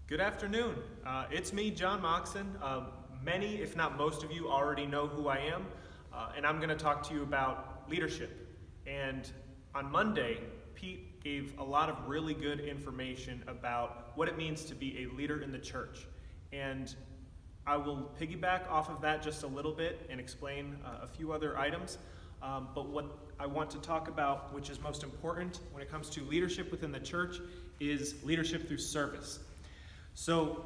Good afternoon. It's me, John Moxen. Many, if not most of you, already know who I am, and I'm going to talk to you about leadership. And on Monday, Pete gave a lot of really good information about what it means to be a leader in the church. And I will piggyback off of that just a little bit and explain a few other items. But what I want to talk about, which is most important when it comes to leadership within the church, is leadership through service. So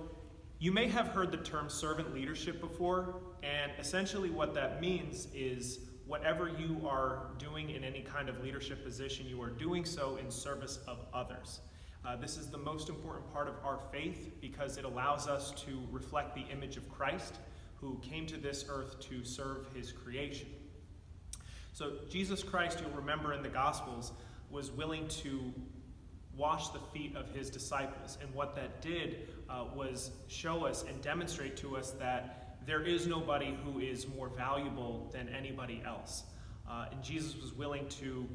you may have heard the term servant leadership before, and essentially what that means is whatever you are doing in any kind of leadership position, you are doing so in service of others. This is the most important part of our faith because it allows us to reflect the image of Christ, who came to this earth to serve his creation. So Jesus Christ, you'll remember in the Gospels, was willing to wash the feet of his disciples. And what that did was show us and demonstrate to us that there is nobody who is more valuable than anybody else. And Jesus was willing to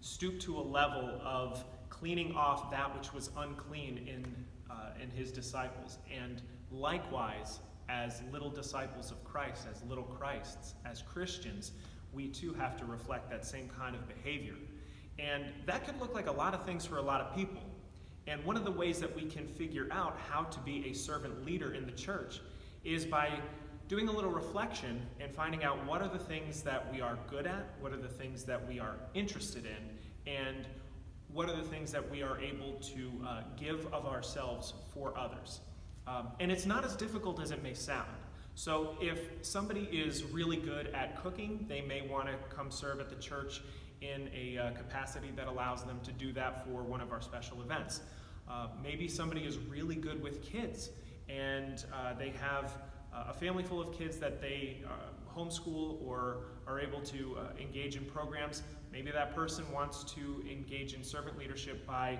stoop to a level of cleaning off that which was unclean in his disciples. And likewise, as little disciples of Christ, as little Christs, as Christians, we too have to reflect that same kind of behavior. And that can look like a lot of things for a lot of people. And one of the ways that we can figure out how to be a servant leader in the church is by doing a little reflection and finding out what are the things that we are good at, what are the things that we are interested in, and what are the things that we are able to give of ourselves for others. And it's not as difficult as it may sound. So if somebody is really good at cooking, they may want to come serve at the church in a capacity that allows them to do that for one of our special events. Maybe somebody is really good with kids and they have a family full of kids that they homeschool or are able to engage in programs. Maybe that person wants to engage in servant leadership by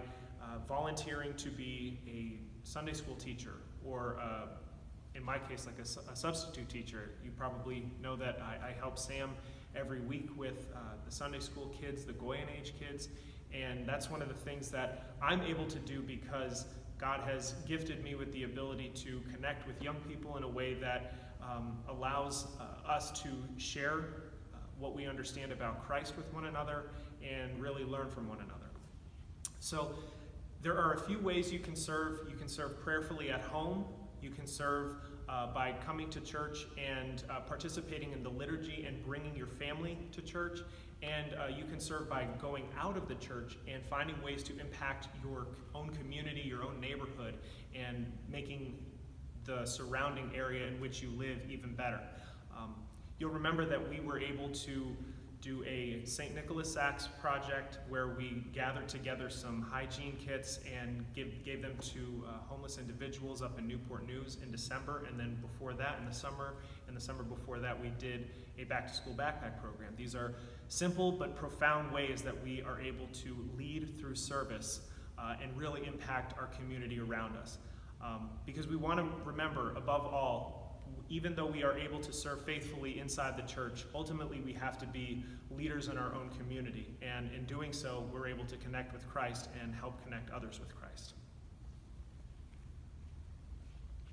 volunteering to be a Sunday school teacher or in my case, like a substitute teacher. You probably know that I help Sam every week with the Sunday school kids, the Goyen age kids, and that's one of the things that I'm able to do because God has gifted me with the ability to connect with young people in a way that allows us to share what we understand about Christ with one another and really learn from one another. So there are a few ways you can serve. You can serve prayerfully at home. You can serve by coming to church and participating in the liturgy and bringing your family to church. And you can serve by going out of the church and finding ways to impact your own community, your own neighborhood, and making the surrounding area in which you live even better. You'll remember that we were able to do a St. Nicholas Sacks project where we gathered together some hygiene kits and gave them to homeless individuals up in Newport News in December, and then before that in the summer before that we did a back-to-school backpack program. These are simple but profound ways that we are able to lead through service and really impact our community around us. Because we want to remember, above all, even though we are able to serve faithfully inside the church, ultimately we have to be leaders in our own community. And in doing so, we're able to connect with Christ and help connect others with Christ.